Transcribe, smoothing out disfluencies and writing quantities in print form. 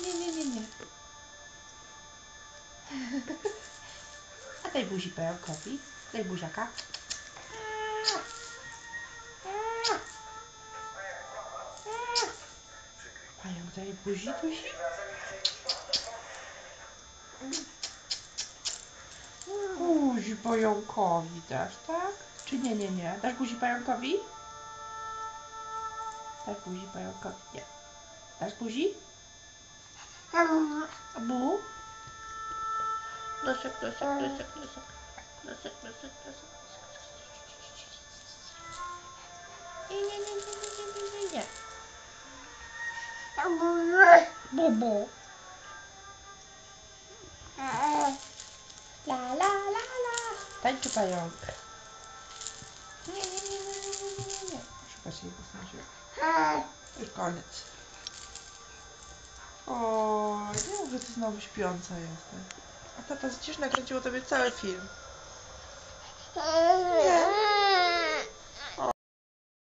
nie. A daj buzi pająkowi. Daj buziaka. Pająk daje buzi, buzi. Buzi pająkowi dasz, tak? Czy nie? Dasz buzi pająkowi? Dasz buzi pająkowi? Nie. Dasz buzi? A bu? Nosek. Nie. Bubu. La. Tańczy pająk. Nie. Szuka się jego sądziła. Już koniec. O, nie mów, że ty znowu śpiąca jesteś. A tata przecież nakręciło tobie cały film. Nie.